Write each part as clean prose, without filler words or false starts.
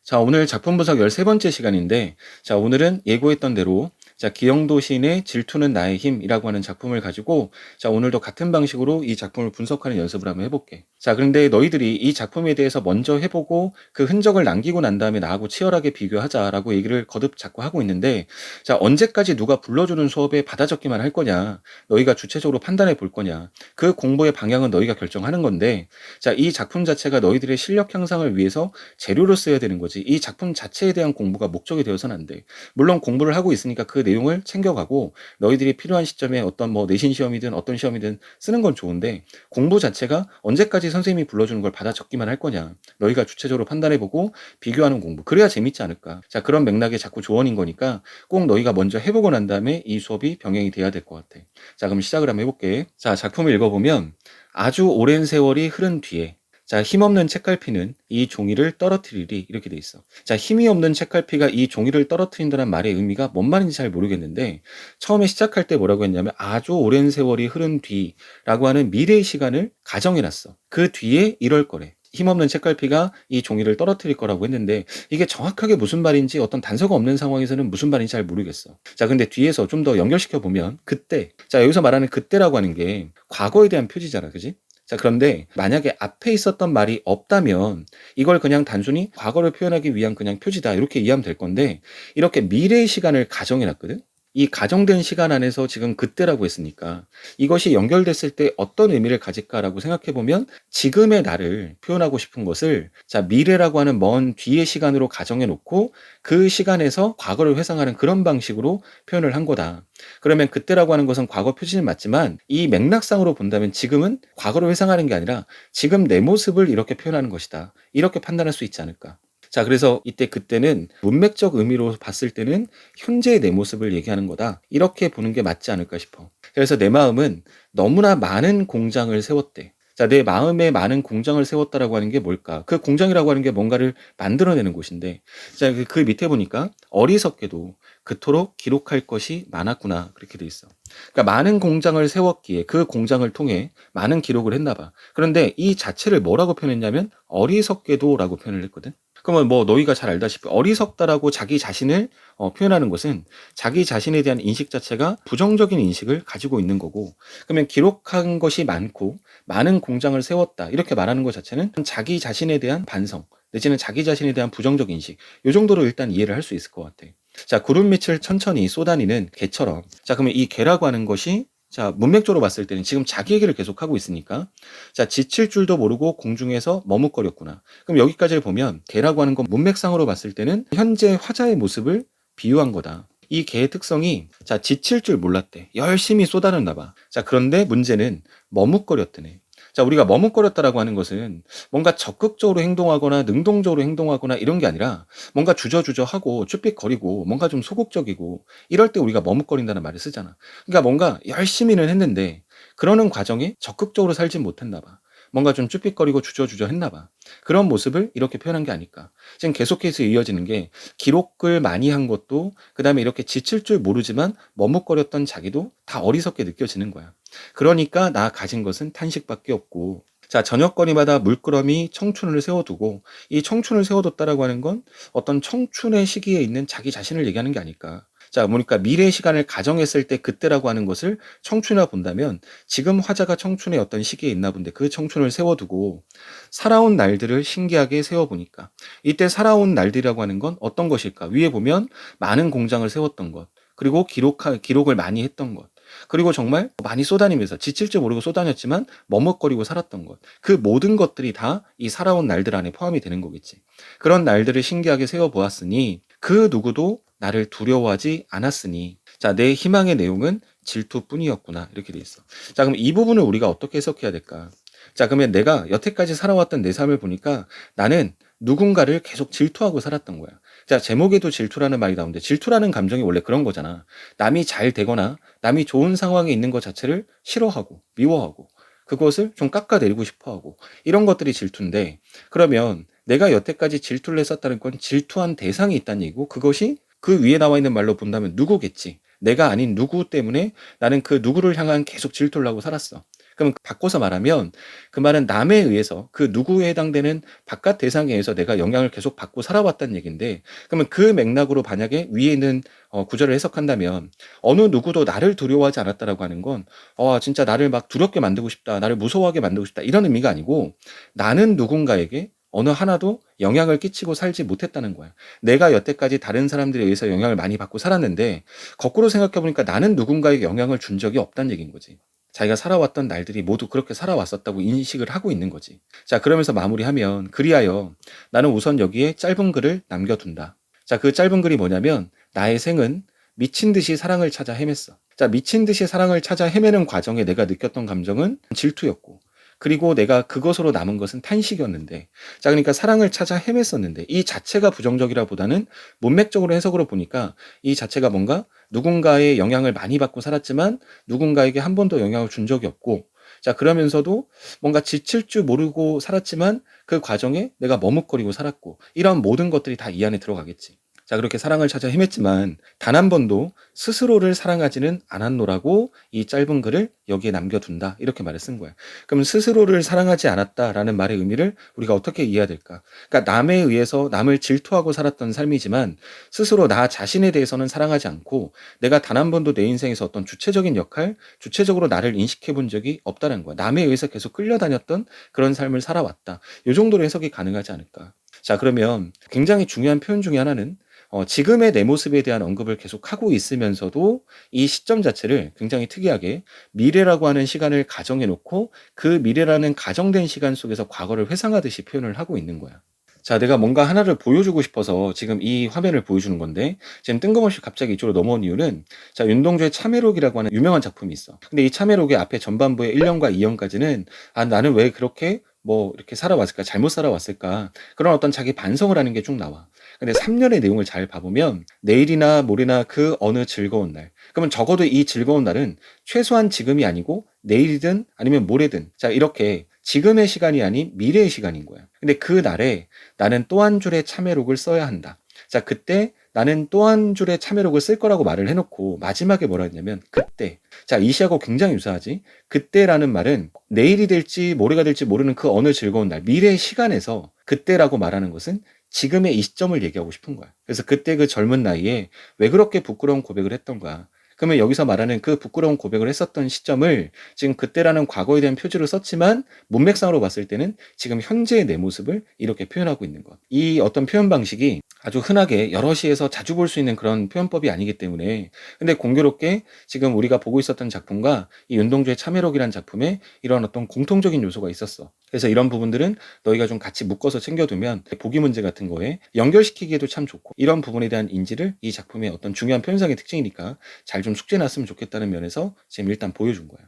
자, 오늘 작품 분석 13번째 시간인데, 자, 오늘은 예고했던 대로, 자, 기영도 시인의 질투는 나의 힘이라고 하는 작품을 가지고, 자, 오늘도 같은 방식으로 이 작품을 분석하는 연습을 한번 해볼게. 자, 그런데 너희들이 이 작품에 대해서 먼저 해보고 그 흔적을 남기고 난 다음에 나하고 치열하게 비교하자라고 얘기를 거듭 자꾸 하고 있는데, 자, 언제까지 누가 불러주는 수업에 받아 적기만 할 거냐, 너희가 주체적으로 판단해 볼 거냐, 그 공부의 방향은 너희가 결정하는 건데, 자, 이 작품 자체가 너희들의 실력 향상을 위해서 재료로 써야 되는 거지. 이 작품 자체에 대한 공부가 목적이 되어서는 안 돼. 물론 공부를 하고 있으니까 그 내용을 챙겨가고 너희들이 필요한 시점에 어떤 뭐 내신 시험이든 어떤 시험이든 쓰는 건 좋은데, 공부 자체가 언제까지 선생님이 불러주는 걸 받아 적기만 할 거냐, 너희가 주체적으로 판단해보고 비교하는 공부, 그래야 재밌지 않을까. 자, 그런 맥락의 자꾸 조언인 거니까 꼭 너희가 먼저 해보고 난 다음에 이 수업이 병행이 돼야 될 것 같아. 자, 그럼 시작을 한번 해볼게. 자, 작품을 읽어보면 아주 오랜 세월이 흐른 뒤에, 자, 힘없는 책갈피는 이 종이를 떨어뜨리리, 이렇게 돼 있어. 자, 힘이 없는 책갈피가 이 종이를 떨어뜨린다는 말의 의미가 뭔 말인지 잘 모르겠는데, 처음에 시작할 때 뭐라고 했냐면 아주 오랜 세월이 흐른 뒤라고 하는 미래의 시간을 가정해놨어. 그 뒤에 이럴 거래. 힘없는 책갈피가 이 종이를 떨어뜨릴 거라고 했는데, 이게 정확하게 무슨 말인지 어떤 단서가 없는 상황에서는 무슨 말인지 잘 모르겠어. 자, 근데 뒤에서 좀 더 연결시켜 보면 그때, 자, 여기서 말하는 그때라고 하는 게 과거에 대한 표지잖아, 그지? 자, 그런데 만약에 앞에 있었던 말이 없다면 이걸 그냥 단순히 과거를 표현하기 위한 그냥 표지다, 이렇게 이해하면 될 건데, 이렇게 미래의 시간을 가정해 놨거든. 이 가정된 시간 안에서 지금 그때라고 했으니까 이것이 연결됐을 때 어떤 의미를 가질까라고 생각해 보면, 지금의 나를 표현하고 싶은 것을, 자, 미래라고 하는 먼 뒤의 시간으로 가정해 놓고 그 시간에서 과거를 회상하는 그런 방식으로 표현을 한 거다. 그러면 그때라고 하는 것은 과거 표지는 맞지만 이 맥락상으로 본다면 지금은 과거를 회상하는 게 아니라 지금 내 모습을 이렇게 표현하는 것이다, 이렇게 판단할 수 있지 않을까. 자, 그래서 이때 그때는 문맥적 의미로 봤을 때는 현재의 내 모습을 얘기하는 거다, 이렇게 보는 게 맞지 않을까 싶어. 그래서 내 마음은 너무나 많은 공장을 세웠대. 자, 내 마음에 많은 공장을 세웠다라고 하는 게 뭘까? 그 공장이라고 하는 게 뭔가를 만들어내는 곳인데, 자, 그 밑에 보니까 어리석게도 그토록 기록할 것이 많았구나, 그렇게 돼 있어. 그러니까 많은 공장을 세웠기에 그 공장을 통해 많은 기록을 했나 봐. 그런데 이 자체를 뭐라고 표현했냐면 어리석게도라고 표현을 했거든. 그러면 뭐 너희가 잘 알다시피 어리석다라고 자기 자신을 표현하는 것은 자기 자신에 대한 인식 자체가 부정적인 인식을 가지고 있는 거고, 그러면 기록한 것이 많고 많은 공장을 세웠다, 이렇게 말하는 것 자체는 자기 자신에 대한 반성 내지는 자기 자신에 대한 부정적 인식, 요 정도로 일단 이해를 할 수 있을 것 같아. 자, 구름 밑을 천천히 쏟아내는 개처럼, 자, 그러면 이 개라고 하는 것이, 자, 문맥적으로 봤을 때는 지금 자기 얘기를 계속하고 있으니까, 자, 지칠 줄도 모르고 공중에서 머뭇거렸구나. 그럼 여기까지를 보면 개라고 하는 건 문맥상으로 봤을 때는 현재 화자의 모습을 비유한 거다. 이 개의 특성이, 자, 지칠 줄 몰랐대. 열심히 쏟아냈나 봐. 자, 그런데 문제는 머뭇거렸더네. 자, 우리가 머뭇거렸다라고 하는 것은 뭔가 적극적으로 행동하거나 능동적으로 행동하거나 이런 게 아니라 뭔가 주저주저하고 쭈삣거리고 뭔가 좀 소극적이고 이럴 때 우리가 머뭇거린다는 말을 쓰잖아. 그러니까 뭔가 열심히는 했는데 그러는 과정에 적극적으로 살진 못했나 봐. 뭔가 좀 쭈삣거리고 주저주저 했나 봐. 그런 모습을 이렇게 표현한 게 아닐까. 지금 계속해서 이어지는 게, 기록을 많이 한 것도, 그 다음에 이렇게 지칠 줄 모르지만 머뭇거렸던 자기도 다 어리석게 느껴지는 거야. 그러니까 나 가진 것은 탄식밖에 없고, 자, 저녁거리마다 물끄러미 청춘을 세워두고, 이 청춘을 세워뒀다라고 하는 건 어떤 청춘의 시기에 있는 자기 자신을 얘기하는 게 아닐까. 자, 보니까 미래의 시간을 가정했을 때 그때라고 하는 것을 청춘이라 본다면 지금 화자가 청춘의 어떤 시기에 있나 본데, 그 청춘을 세워두고 살아온 날들을 신기하게 세워보니까, 이때 살아온 날들이라고 하는 건 어떤 것일까? 위에 보면 많은 공장을 세웠던 것, 그리고 기록을 많이 했던 것, 그리고 정말 많이 쏟아내면서 지칠 줄 모르고 쏟아냈지만 머뭇거리고 살았던 것, 그 모든 것들이 다 이 살아온 날들 안에 포함이 되는 거겠지. 그런 날들을 신기하게 세워보았으니 그 누구도 나를 두려워하지 않았으니, 자, 내 희망의 내용은 질투뿐이었구나, 이렇게 돼 있어. 자, 그럼 이 부분을 우리가 어떻게 해석해야 될까? 자, 그러면 내가 여태까지 살아왔던 내 삶을 보니까 나는 누군가를 계속 질투하고 살았던 거야. 자, 제목에도 질투라는 말이 나오는데, 질투라는 감정이 원래 그런 거잖아. 남이 잘 되거나 남이 좋은 상황에 있는 것 자체를 싫어하고 미워하고 그것을 좀 깎아내리고 싶어하고, 이런 것들이 질투인데, 그러면 내가 여태까지 질투를 했었다는 건 질투한 대상이 있다는 얘기고, 그것이 그 위에 나와 있는 말로 본다면 누구겠지. 내가 아닌 누구 때문에 나는 그 누구를 향한 계속 질투를 하고 살았어. 그럼 바꿔서 말하면 그 말은 남에 의해서 그 누구에 해당되는 바깥 대상에 의해서 내가 영향을 계속 받고 살아왔다는 얘기인데, 그러면 그 맥락으로 만약에 위에 있는 구절을 해석한다면 어느 누구도 나를 두려워하지 않았다라고 하는 건 진짜 나를 막 두렵게 만들고 싶다, 나를 무서워하게 만들고 싶다 이런 의미가 아니고, 나는 누군가에게 어느 하나도 영향을 끼치고 살지 못했다는 거야. 내가 여태까지 다른 사람들에 의해서 영향을 많이 받고 살았는데 거꾸로 생각해 보니까 나는 누군가에게 영향을 준 적이 없다는 얘기인 거지. 자기가 살아왔던 날들이 모두 그렇게 살아왔었다고 인식을 하고 있는 거지. 자, 그러면서 마무리하면, 그리하여 나는 우선 여기에 짧은 글을 남겨둔다. 자, 그 짧은 글이 뭐냐면, 나의 생은 미친 듯이 사랑을 찾아 헤맸어. 자, 미친 듯이 사랑을 찾아 헤매는 과정에 내가 느꼈던 감정은 질투였고, 그리고 내가 그것으로 남은 것은 탄식이었는데, 자, 그러니까 사랑을 찾아 헤맸었는데, 이 자체가 부정적이라보다는 문맥적으로 해석으로 보니까 이 자체가 뭔가 누군가의 영향을 많이 받고 살았지만 누군가에게 한 번도 영향을 준 적이 없고, 자, 그러면서도 뭔가 지칠 줄 모르고 살았지만 그 과정에 내가 머뭇거리고 살았고, 이런 모든 것들이 다 이 안에 들어가겠지. 자, 그렇게 사랑을 찾아 헤맸지만 단 한 번도 스스로를 사랑하지는 않았노라고 이 짧은 글을 여기에 남겨둔다. 이렇게 말을 쓴 거야. 그럼 스스로를 사랑하지 않았다라는 말의 의미를 우리가 어떻게 이해해야 될까? 그러니까 남에 의해서 남을 질투하고 살았던 삶이지만 스스로 나 자신에 대해서는 사랑하지 않고, 내가 단 한 번도 내 인생에서 어떤 주체적인 역할, 주체적으로 나를 인식해 본 적이 없다는 거야. 남에 의해서 계속 끌려다녔던 그런 삶을 살아왔다. 이 정도로 해석이 가능하지 않을까? 자, 그러면 굉장히 중요한 표현 중에 하나는 지금의 내 모습에 대한 언급을 계속 하고 있으면서도 이 시점 자체를 굉장히 특이하게 미래라고 하는 시간을 가정해 놓고 그 미래라는 가정된 시간 속에서 과거를 회상하듯이 표현을 하고 있는 거야. 자, 내가 뭔가 하나를 보여주고 싶어서 지금 이 화면을 보여주는 건데, 지금 뜬금없이 갑자기 이쪽으로 넘어온 이유는, 자, 윤동주의 참회록이라고 하는 유명한 작품이 있어. 근데 이 참회록의 앞에 전반부의 1년과 2년까지는 나는 왜 그렇게 뭐 이렇게 살아왔을까, 잘못 살아왔을까, 그런 어떤 자기 반성을 하는 게 쭉 나와. 근데 3년의 내용을 잘 봐보면 내일이나 모레나 그 어느 즐거운 날, 그러면 적어도 이 즐거운 날은 최소한 지금이 아니고 내일이든 아니면 모레든, 자, 이렇게 지금의 시간이 아닌 미래의 시간인 거야. 근데 그 날에 나는 또 한 줄의 참회록을 써야 한다. 자, 그때 나는 또 한 줄의 참회록을 쓸 거라고 말을 해놓고 마지막에 뭐라 했냐면 그때. 자, 이 시하고 굉장히 유사하지? 그때라는 말은 내일이 될지 모레가 될지 모르는 그 어느 즐거운 날, 미래의 시간에서 그때라고 말하는 것은 지금의 이 시점을 얘기하고 싶은 거야. 그래서 그때 그 젊은 나이에 왜 그렇게 부끄러운 고백을 했던가. 그러면 여기서 말하는 그 부끄러운 고백을 했었던 시점을 지금 그때라는 과거에 대한 표지로 썼지만 문맥상으로 봤을 때는 지금 현재의 내 모습을 이렇게 표현하고 있는 것. 이 어떤 표현 방식이 아주 흔하게 여러 시에서 자주 볼 수 있는 그런 표현법이 아니기 때문에, 근데 공교롭게 지금 우리가 보고 있었던 작품과 이 윤동주의 참회록이라는 작품에 이런 어떤 공통적인 요소가 있었어. 그래서 이런 부분들은 너희가 좀 같이 묶어서 챙겨두면 보기 문제 같은 거에 연결시키기에도 참 좋고, 이런 부분에 대한 인지를 이 작품의 어떤 중요한 표현상의 특징이니까 잘 좀 숙제해놨으면 좋겠다는 면에서 지금 일단 보여준 거야.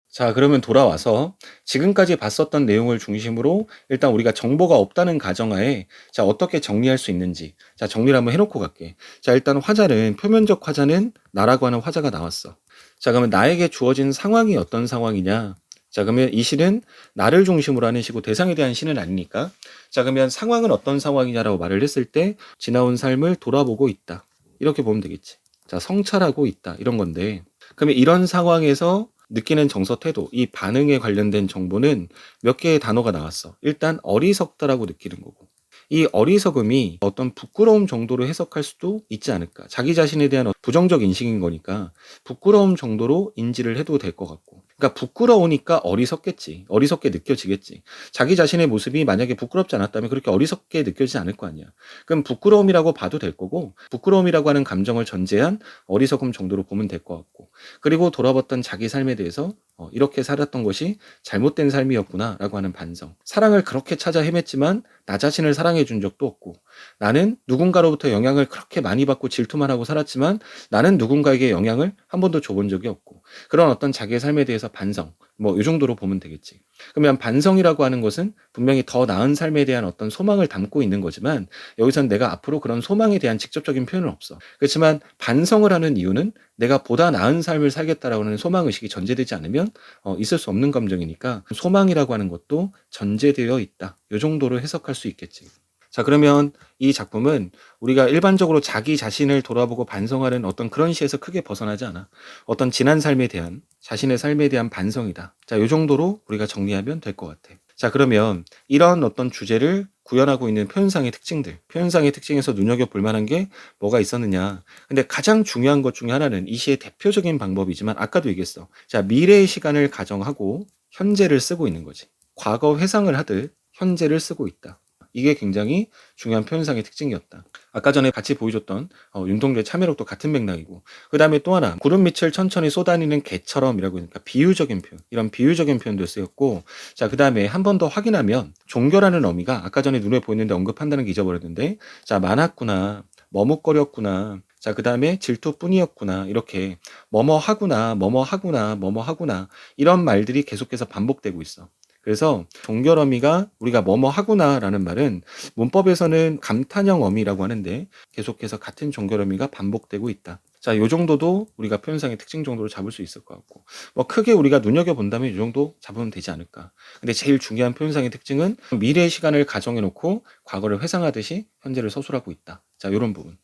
자, 그러면 돌아와서 지금까지 봤었던 내용을 중심으로 일단 우리가 정보가 없다는 가정하에 자, 어떻게 정리할 수 있는지, 자, 정리를 한번 해놓고 갈게. 자, 일단 화자는, 표면적 화자는 나라고 하는 화자가 나왔어. 자, 그러면 나에게 주어진 상황이 어떤 상황이냐? 자, 그러면 이 시는 나를 중심으로 하는 시고 대상에 대한 시는 아니니까, 자, 그러면 상황은 어떤 상황이냐라고 말을 했을 때 지나온 삶을 돌아보고 있다. 이렇게 보면 되겠지. 자, 성찰하고 있다. 이런 건데, 그러면 이런 상황에서 느끼는 정서 태도, 이 반응에 관련된 정보는 몇 개의 단어가 나왔어. 일단 어리석다라고 느끼는 거고, 이 어리석음이 어떤 부끄러움 정도로 해석할 수도 있지 않을까. 자기 자신에 대한 부정적 인식인 거니까 부끄러움 정도로 인지를 해도 될 것 같고, 그러니까 부끄러우니까 어리석겠지. 어리석게 느껴지겠지. 자기 자신의 모습이 만약에 부끄럽지 않았다면 그렇게 어리석게 느껴지지 않을 거 아니야. 그럼 부끄러움이라고 봐도 될 거고, 부끄러움이라고 하는 감정을 전제한 어리석음 정도로 보면 될 것 같고, 그리고 돌아봤던 자기 삶에 대해서 이렇게 살았던 것이 잘못된 삶이었구나 라고 하는 반성. 사랑을 그렇게 찾아 헤맸지만 나 자신을 사랑해 준 적도 없고, 나는 누군가로부터 영향을 그렇게 많이 받고 질투만 하고 살았지만 나는 누군가에게 영향을 한 번도 줘본 적이 없고, 그런 어떤 자기의 삶에 대해서 반성, 뭐 이 정도로 보면 되겠지. 그러면 반성이라고 하는 것은 분명히 더 나은 삶에 대한 어떤 소망을 담고 있는 거지만, 여기서는 내가 앞으로 그런 소망에 대한 직접적인 표현은 없어. 그렇지만 반성을 하는 이유는 내가 보다 나은 삶을 살겠다라고 하는 소망의식이 전제되지 않으면 있을 수 없는 감정이니까 소망이라고 하는 것도 전제되어 있다. 이 정도로 해석할 수 있겠지. 자, 그러면 이 작품은 우리가 일반적으로 자기 자신을 돌아보고 반성하는 어떤 그런 시에서 크게 벗어나지 않아. 어떤 지난 삶에 대한, 자신의 삶에 대한 반성이다. 자, 요 정도로 우리가 정리하면 될 것 같아. 자, 그러면 이런 어떤 주제를 구현하고 있는 표현상의 특징들, 표현상의 특징에서 눈여겨볼 만한 게 뭐가 있었느냐. 근데 가장 중요한 것 중에 하나는 이 시의 대표적인 방법이지만 아까도 얘기했어. 자, 미래의 시간을 가정하고 현재를 쓰고 있는 거지. 과거 회상을 하듯 현재를 쓰고 있다. 이게 굉장히 중요한 표현상의 특징이었다. 아까 전에 같이 보여줬던 윤동주의 참여록도 같은 맥락이고, 그 다음에 또 하나, 구름 밑을 천천히 쏘다니는 개처럼이라고 하니까 비유적인 표현, 이런 비유적인 표현도 쓰였고, 자, 그 다음에 한 번 더 확인하면 종교라는 어미가 아까 전에 눈에 보이는데 언급한다는 게 잊어버렸는데, 자, 많았구나, 머뭇거렸구나, 자, 그 다음에 질투뿐이었구나, 이렇게 뭐뭐 하구나, 뭐뭐 하구나, 뭐뭐 하구나, 이런 말들이 계속해서 반복되고 있어. 그래서 종결어미가 우리가 뭐뭐 하구나라는 말은 문법에서는 감탄형 어미라고 하는데 계속해서 같은 종결어미가 반복되고 있다. 자, 요 정도도 우리가 표현상의 특징 정도로 잡을 수 있을 것 같고, 뭐 크게 우리가 눈여겨본다면 이 정도 잡으면 되지 않을까. 근데 제일 중요한 표현상의 특징은 미래의 시간을 가정해 놓고 과거를 회상하듯이 현재를 서술하고 있다. 자, 요런 부분.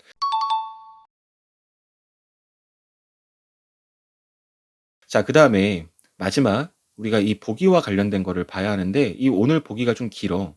자, 그 다음에 마지막 우리가 이 보기와 관련된 거를 봐야 하는데, 이 오늘 보기가 좀 길어.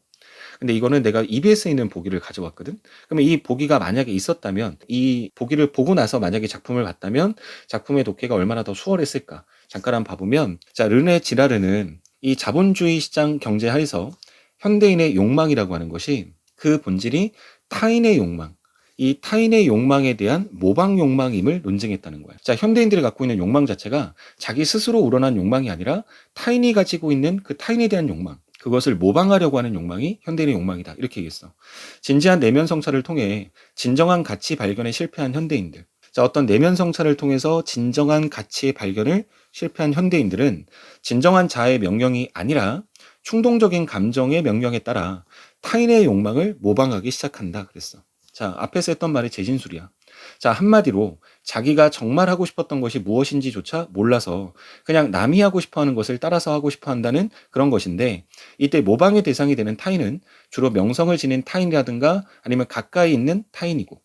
근데 이거는 내가 EBS에 있는 보기를 가져왔거든. 그러면 이 보기가 만약에 있었다면, 이 보기를 보고 나서 만약에 작품을 봤다면 작품의 독해가 얼마나 더 수월했을까. 잠깐 한번 봐보면, 자, 르네 지라르는 이 자본주의 시장 경제 하에서 현대인의 욕망이라고 하는 것이 그 본질이 타인의 욕망, 이 타인의 욕망에 대한 모방 욕망임을 논증했다는 거야. 자, 현대인들이 갖고 있는 욕망 자체가 자기 스스로 우러난 욕망이 아니라 타인이 가지고 있는 그 타인에 대한 욕망, 그것을 모방하려고 하는 욕망이 현대인의 욕망이다. 이렇게 얘기했어. 진지한 내면 성찰을 통해 진정한 가치 발견에 실패한 현대인들. 자, 어떤 내면 성찰을 통해서 진정한 가치의 발견을 실패한 현대인들은 진정한 자아의 명령이 아니라 충동적인 감정의 명령에 따라 타인의 욕망을 모방하기 시작한다. 그랬어. 자, 앞에서 했던 말이 재진술이야. 자, 한마디로 자기가 정말 하고 싶었던 것이 무엇인지조차 몰라서 그냥 남이 하고 싶어 하는 것을 따라서 하고 싶어 한다는 그런 것인데, 이때 모방의 대상이 되는 타인은 주로 명성을 지닌 타인이라든가 아니면 가까이 있는 타인이고,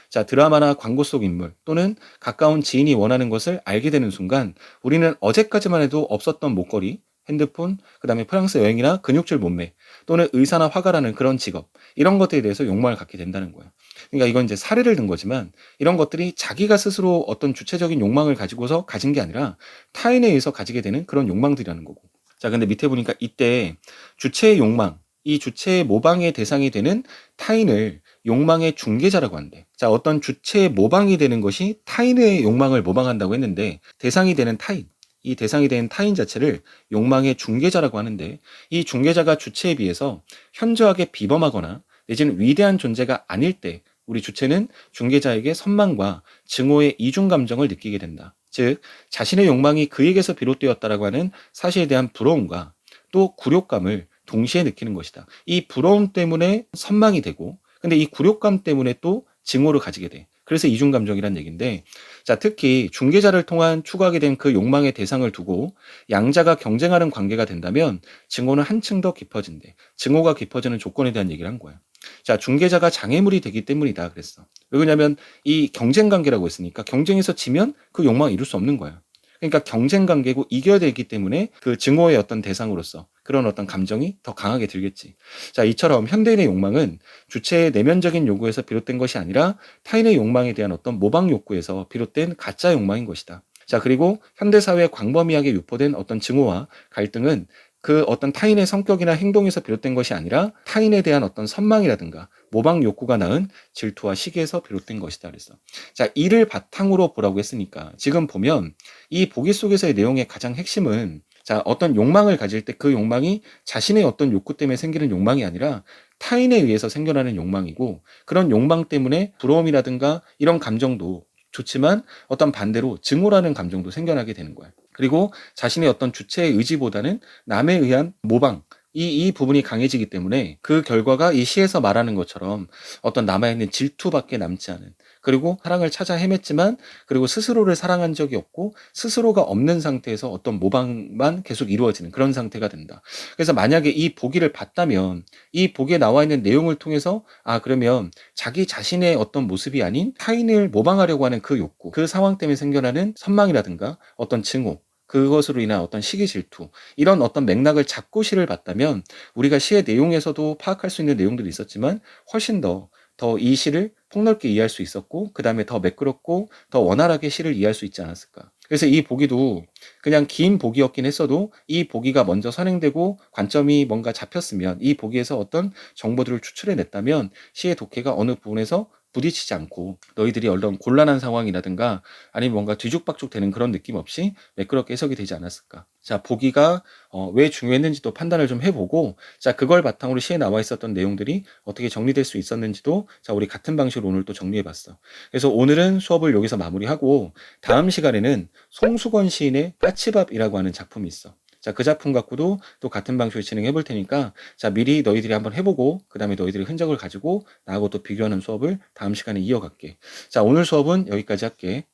자, 드라마나 광고 속 인물 또는 가까운 지인이 원하는 것을 알게 되는 순간 우리는 어제까지만 해도 없었던 목걸이, 핸드폰, 그 다음에 프랑스 여행이나 근육질 몸매 또는 의사나 화가라는 그런 직업, 이런 것들에 대해서 욕망을 갖게 된다는 거예요. 그러니까 이건 이제 사례를 든 거지만 이런 것들이 자기가 스스로 어떤 주체적인 욕망을 가지고서 가진 게 아니라 타인에 의해서 가지게 되는 그런 욕망들이라는 거고. 자, 근데 밑에 보니까 이때 주체의 욕망, 이 주체의 모방의 대상이 되는 타인을 욕망의 중개자라고 한대. 자, 어떤 주체의 모방이 되는 것이 타인의 욕망을 모방한다고 했는데, 대상이 되는 타인, 이 대상이 된 타인 자체를 욕망의 중개자라고 하는데, 이 중개자가 주체에 비해서 현저하게 비범하거나 내지는 위대한 존재가 아닐 때 우리 주체는 중개자에게 선망과 증오의 이중 감정을 느끼게 된다. 즉, 자신의 욕망이 그에게서 비롯되었다라고 하는 사실에 대한 부러움과 또 굴욕감을 동시에 느끼는 것이다. 이 부러움 때문에 선망이 되고, 근데 이 굴욕감 때문에 또 증오를 가지게 돼. 그래서 이중감정이란 얘기인데, 자, 특히 중개자를 통한 추구하게 된 그 욕망의 대상을 두고 양자가 경쟁하는 관계가 된다면 증오는 한층 더 깊어진대. 증오가 깊어지는 조건에 대한 얘기를 한 거야. 자, 중개자가 장애물이 되기 때문이다 그랬어. 왜 그러냐면 이 경쟁 관계라고 했으니까 경쟁에서 지면 그 욕망을 이룰 수 없는 거야. 그러니까 경쟁 관계고 이겨야 되기 때문에 그 증오의 어떤 대상으로서 그런 어떤 감정이 더 강하게 들겠지. 자, 이처럼 현대인의 욕망은 주체의 내면적인 요구에서 비롯된 것이 아니라 타인의 욕망에 대한 어떤 모방 욕구에서 비롯된 가짜 욕망인 것이다. 자, 그리고 현대사회에 광범위하게 유포된 어떤 증오와 갈등은 그 어떤 타인의 성격이나 행동에서 비롯된 것이 아니라 타인에 대한 어떤 선망이라든가 모방 욕구가 낳은 질투와 시기에서 비롯된 것이다 그랬어. 자, 이를 바탕으로 보라고 했으니까 지금 보면 이 보기 속에서의 내용의 가장 핵심은, 자, 어떤 욕망을 가질 때 그 욕망이 자신의 어떤 욕구 때문에 생기는 욕망이 아니라 타인에 의해서 생겨나는 욕망이고, 그런 욕망 때문에 부러움이라든가 이런 감정도 좋지만 어떤 반대로 증오라는 감정도 생겨나게 되는 거야. 그리고 자신의 어떤 주체의 의지보다는 남에 의한 모방, 이 부분이 강해지기 때문에 그 결과가 이 시에서 말하는 것처럼 어떤 남아있는 질투밖에 남지 않은 그리고 사랑을 찾아 헤맸지만 그리고 스스로를 사랑한 적이 없고 스스로가 없는 상태에서 어떤 모방만 계속 이루어지는 그런 상태가 된다. 그래서 만약에 이 보기를 봤다면 이 보기에 나와 있는 내용을 통해서 그러면 자기 자신의 어떤 모습이 아닌 타인을 모방하려고 하는 그 욕구, 그 상황 때문에 생겨나는 선망이라든가 어떤 증오, 그것으로 인한 어떤 시기 질투, 이런 어떤 맥락을 잡고 시를 봤다면 우리가 시의 내용에서도 파악할 수 있는 내용들이 있었지만 훨씬 더 이 시를 폭넓게 이해할 수 있었고 그 다음에 더 매끄럽고 더 원활하게 시를 이해할 수 있지 않았을까. 그래서 이 보기도 그냥 긴 보기였긴 했어도 이 보기가 먼저 선행되고 관점이 뭔가 잡혔으면 이 보기에서 어떤 정보들을 추출해냈다면 시의 독해가 어느 부분에서 부딪히지 않고 너희들이 어떤 곤란한 상황이라든가 아니면 뭔가 뒤죽박죽 되는 그런 느낌 없이 매끄럽게 해석이 되지 않았을까. 자, 보기가 왜 중요했는지도 판단을 좀 해보고 자, 그걸 바탕으로 시에 나와 있었던 내용들이 어떻게 정리될 수 있었는지도 자, 우리 같은 방식으로 오늘 또 정리해봤어. 그래서 오늘은 수업을 여기서 마무리하고 다음 시간에는 송수건 시인의 까치밥이라고 하는 작품이 있어. 자, 그 작품 갖고도 또 같은 방식으로 진행해 볼 테니까 자, 미리 너희들이 한번 해보고 그 다음에 너희들의 흔적을 가지고 나하고 또 비교하는 수업을 다음 시간에 이어갈게. 자, 오늘 수업은 여기까지 할게.